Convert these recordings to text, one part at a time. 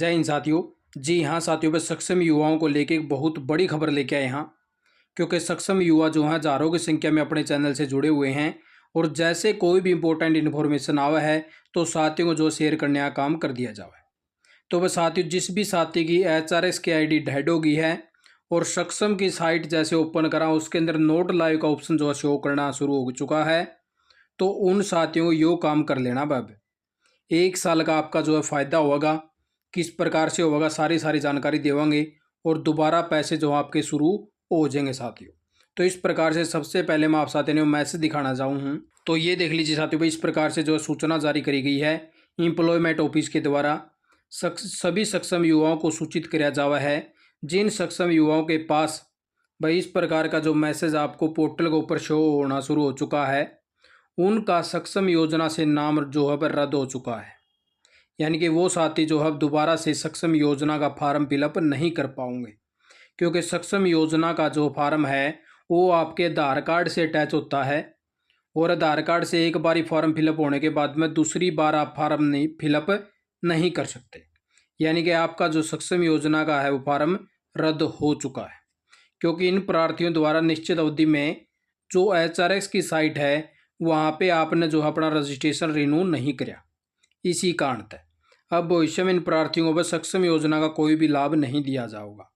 जय हिंद साथियों। जी हाँ साथियों, बस सक्षम युवाओं को लेके एक बहुत बड़ी खबर लेके आए हैं। क्योंकि सक्षम युवा जो हैं हजारों की संख्या में अपने चैनल से जुड़े हुए हैं और जैसे कोई भी इंपॉर्टेंट इन्फॉर्मेशन आवा है तो साथियों को जो शेयर करने का काम कर दिया जाए। तो वह साथियों, जिस भी साथी की HRS की ID डेड हो गई है और सक्षम की साइट जैसे ओपन करा उसके अंदर नोट लाइव का ऑप्शन जो है शो करना शुरू हो चुका है, तो उन साथियों को यो काम कर लेना। अब 1 साल का आपका जो है फ़ायदा होगा, किस प्रकार से होगा सारी जानकारी देवांगे और दोबारा पैसे जो आपके शुरू हो जाएंगे साथियों। तो इस प्रकार से सबसे पहले मैं आप साथियों ने मैसेज दिखाना चाहूँ हूँ। तो ये देख लीजिए साथियों भाई, इस प्रकार से जो सूचना जारी करी गई है एम्प्लॉयमेंट ऑफिस के द्वारा सभी सक्षम युवाओं को सूचित किया जावा है। जिन सक्षम युवाओं के पास भाई इस प्रकार का जो मैसेज आपको पोर्टल के ऊपर शो होना शुरू हो चुका है, उनका सक्षम योजना से नाम जो है पर रद्द हो चुका है। यानी कि वो साथी जो है दोबारा से सक्षम योजना का फार्म फिलअप नहीं कर पाओगे, क्योंकि सक्षम योजना का जो फार्म है वो आपके आधार कार्ड से अटैच होता है और आधार कार्ड से एक बार ही फॉर्म फिलअप होने के बाद में दूसरी बार आप फार्म नहीं फिलअप नहीं कर सकते। यानी कि आपका जो सक्षम योजना का है वो फार्म रद्द हो चुका है, क्योंकि इन प्रार्थियों द्वारा निश्चित अवधि में जो HRS की साइट है वहाँ पे आपने जो अपना रजिस्ट्रेशन रिन्यू नहीं कराया, इसी कारण तय अब भविष्य में इन प्रार्थियों को सक्षम योजना का कोई भी लाभ नहीं दिया जाएगा।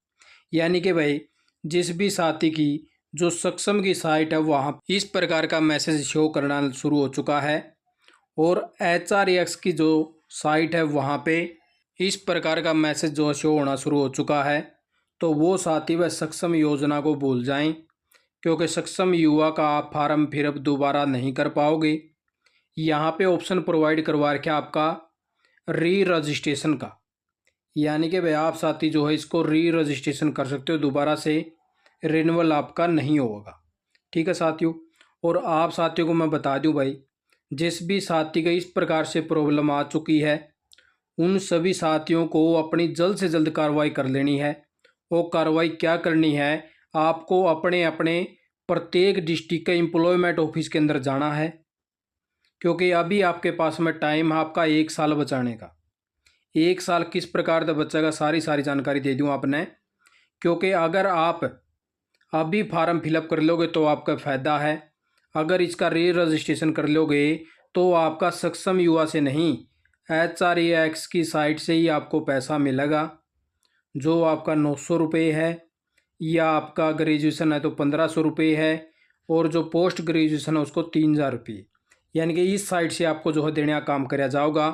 यानी कि भाई जिस भी साथी की जो सक्षम की साइट है वहाँ इस प्रकार का मैसेज शो करना शुरू हो चुका है और HRS की जो साइट है वहाँ पे इस प्रकार का मैसेज जो शो होना शुरू हो चुका है, तो वो साथी वह सक्षम योजना को भूल जाएं, क्योंकि सक्षम युवा का आप फार्म फिर अब दोबारा नहीं कर पाओगे। यहाँ पे ऑप्शन प्रोवाइड करवा रखा आपका री रजिस्ट्रेशन का, यानी कि भाई आप साथी जो है इसको री रजिस्ट्रेशन कर सकते हो, दोबारा से रिन्यूअल आपका नहीं होगा। ठीक है साथियों। और आप साथियों को मैं बता दूं भाई, जिस भी साथी का इस प्रकार से प्रॉब्लम आ चुकी है उन सभी साथियों को अपनी जल्द से जल्द कार्रवाई कर लेनी है। वो कार्रवाई क्या करनी है, आपको अपने अपने प्रत्येक डिस्ट्रिक्ट के एम्प्लॉयमेंट ऑफिस के अंदर जाना है, क्योंकि अभी आपके पास में टाइम है आपका 1 साल बचाने का। 1 साल किस प्रकार का बचेगा सारी जानकारी दे दूं आपने, क्योंकि अगर आप अभी फार्म फिलअप कर लोगे तो आपका फ़ायदा है, अगर इसका री रजिस्ट्रेशन कर लोगे तो आपका सक्षम युवा से नहीं HRS की साइट से ही आपको पैसा मिलेगा, जो आपका 900 रुपये है, या आपका ग्रेजुएशन है तो 1500 रुपये है, और जो पोस्ट ग्रेजुएशन है उसको 3000 रुपये। यानी कि इस साइट से आपको जो है देने का काम कराया जाएगा,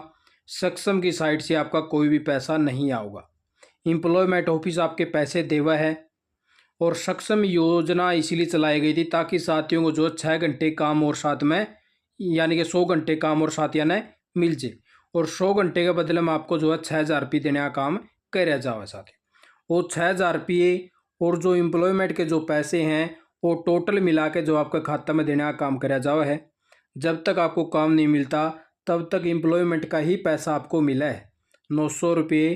सक्षम की साइट से आपका कोई भी पैसा नहीं आएगा। एम्प्लॉयमेंट ऑफिस आपके पैसे देवा है और सक्षम योजना इसीलिए चलाई गई थी ताकि साथियों को जो 6 घंटे काम और साथ में यानी कि 100 घंटे काम और साथ यानी मिल जाए, और 100 घंटे के बदले में आपको जो है 6000 रुपये देने का काम कराया जाए साथियों। वो 6000 रुपये और जो एम्प्लॉयमेंट के जो पैसे हैं वो टोटल मिला के जो आपका खाता में देने का काम कराया जाए है। जब तक आपको काम नहीं मिलता तब तक एम्प्लॉयमेंट का ही पैसा आपको मिला है, 900 रुपये,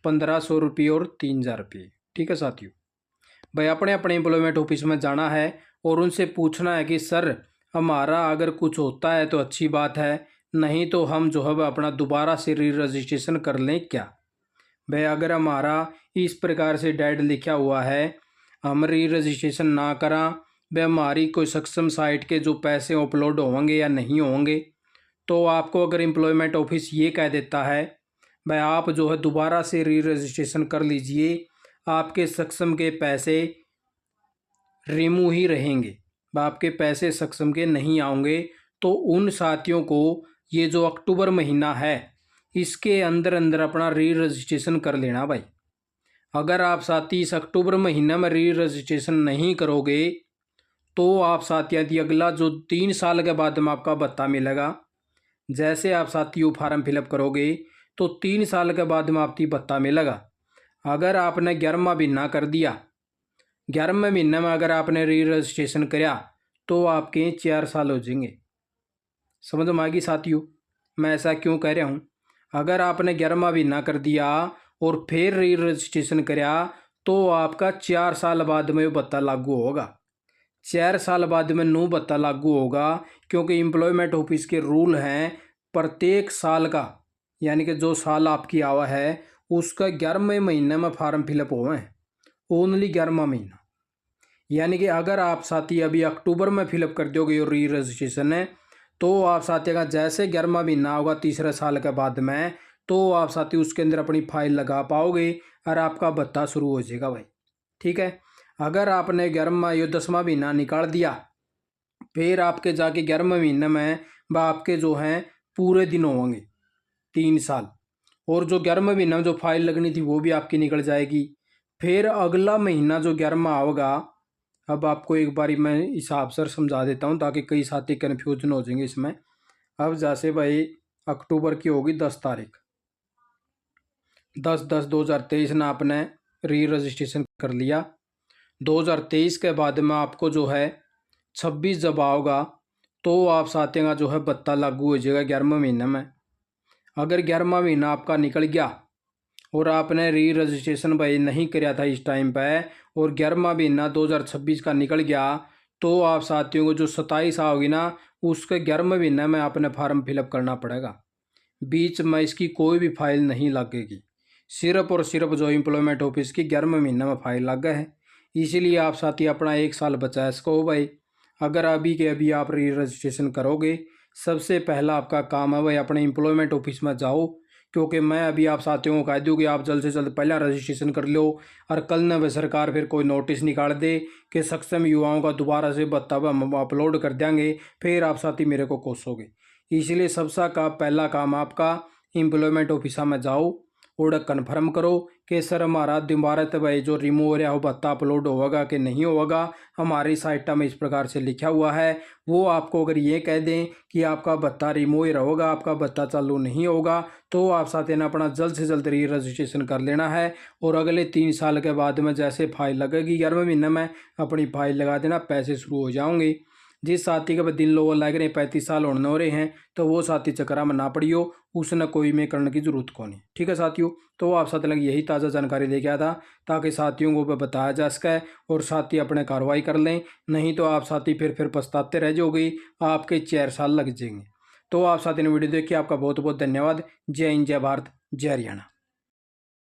1500 रुपये और 3000 रुपये। ठीक है साथियों। भाई अपने अपने एम्प्लॉयमेंट ऑफिस में जाना है और उनसे पूछना है कि सर हमारा अगर कुछ होता है तो अच्छी बात है, नहीं तो हम जो है अपना दोबारा से री रजिस्ट्रेशन कर लें क्या। भाई अगर हमारा इस प्रकार से डेड लिखा हुआ है, हम री रजिस्ट्रेशन ना करा, भाई हमारी कोई सक्षम साइट के जो पैसे अपलोड होंगे या नहीं होंगे, तो आपको अगर एम्प्लॉयमेंट ऑफिस ये कह देता है भाई आप जो है दोबारा से री रजिस्ट्रेशन कर लीजिए, आपके सक्षम के पैसे रिमूव ही रहेंगे, आपके पैसे सक्षम के नहीं आएंगे, तो उन साथियों को ये जो अक्टूबर महीना है इसके अंदर अंदर अपना री रजिस्ट्रेशन कर लेना भाई। अगर आप साथी इस अक्टूबर महीने में री रजिस्ट्रेशन नहीं करोगे तो आप साथियों की अगला जो 3 साल के बाद में आपका भत्ता मिलेगा। जैसे आप साथियों फार्म फिलअप करोगे तो 3 साल के बाद में आपकी भत्ता मिलेगा। अगर आपने 11वां महीना कर दिया, 11वें महीने में अगर आपने री रजिस्ट्रेशन कराया तो आपके 4 साल हो जाएंगे। समझ में आएगी साथियों मैं ऐसा क्यों कह रहा हूँ। अगर आपने 11वां महीना कर दिया और फिर री रजिस्ट्रेशन कराया तो आपका 4 साल बाद में भत्ता लागू होगा। 4 साल बाद में नो भत्ता लागू होगा, क्योंकि एम्प्लॉयमेंट ऑफिस के रूल हैं प्रत्येक साल का, यानी कि जो साल आपकी आवा है उसका 11वें महीने में फार्म फिलअप हुआ है, ओनली 11वां महीना। यानी कि अगर आप साथी अभी अक्टूबर में फिलअप कर दोगे और री रजिस्ट्रेशन है, तो आप साथी का जैसे 11वां महीना होगा तीसरे साल के बाद में, तो आप साथी उसके अंदर अपनी फाइल लगा पाओगे और आपका भत्ता शुरू हो जाएगा भाई। ठीक है, अगर आपने 11वां या 10वां महीना निकाल दिया, फिर आपके जाके 11वें महीने में आपके जो हैं पूरे दिन होंगे 3 साल, और जो 11वें महीने में जो फाइल लगनी थी वो भी आपकी निकल जाएगी। फिर अगला महीना जो 11वां होगा, अब आपको एक बारी मैं हिसाब से समझा देता हूँ ताकि कई साथी कन्फ्यूजन हो जाएंगे इसमें। अब जैसे भाई अक्टूबर की होगी 10 तारीख, 10/10/2023 ना आपने री रजिस्ट्रेशन कर लिया। 2023 के बाद में आपको जो है 26 जब आओगा, तो आप साथियों का जो है भत्ता लागू हो जाएगा 11वें महीने में। अगर 11वां महीना आपका निकल गया और आपने री रजिस्ट्रेशन भाई नहीं कराया था इस टाइम पे, और 11वां महीना 2026 का निकल गया, तो आप साथियों को जो 27 आओगी ना, उसके 11वें महीने में आपने फार्म फिलअप करना पड़ेगा। बीच में इसकी कोई भी फाइल नहीं लगेगी, सिर्फ और सिर्फ जो एम्प्लॉयमेंट ऑफिस की 11वें महीने में फाइल लग गए है। इसीलिए आप साथी अपना 1 साल बचा है इसको भाई। अगर अभी के अभी आप री रजिस्ट्रेशन करोगे, सबसे पहला आपका काम है भाई अपने एम्प्लॉयमेंट ऑफिस में जाओ, क्योंकि मैं अभी आप साथियों को कह दूँ कि आप जल्द से जल्द पहला रजिस्ट्रेशन कर लो, और कल न वह सरकार फिर कोई नोटिस निकाल दे कि सक्षम युवाओं का दोबारा से भत्ता हम अपलोड कर देंगे, फिर आप साथी मेरे को कोसोगे। इसलिए सबसे का पहला काम आपका एम्प्लॉयमेंट ऑफिस में जाओ और कन्फर्म करो कि सर हमारा दोबारा तो भाई जो रिमूव हो रहा हो भत्ता अपलोड होगा कि नहीं होगा, हमारी साइट में इस प्रकार से लिखा हुआ है। वो आपको अगर ये कह दें कि आपका भत्ता रिमूव ही रहेगा, आपका भत्ता चालू नहीं होगा, तो आप साथ ना अपना जल्द से जल्द री रजिस्ट्रेशन कर लेना है। और अगले 3 साल के बाद में जैसे फाइल लगेगी 11वें महीने में, अपनी फाइल लगा देना, पैसे शुरू हो जाओगे। जिस साथी के दिन लोग लग रहे 35 साल होने हो रहे हैं, तो वो साथी चक्रा में ना पड़ियो, उसने कोई में करने की जरूरत को नहीं। ठीक है साथियों, तो आप साथ लगे यही ताज़ा जानकारी लेके आया था ताकि साथियों को बताया जा सके और साथी अपने कार्रवाई कर लें। नहीं तो आप साथी फिर पछताते रह जाओगे, आपके 4 साल लग जाएंगे। तो आप साथी ने वीडियो देखी, आपका बहुत बहुत धन्यवाद। जय हिंद, जय भारत, जय हरियाणा।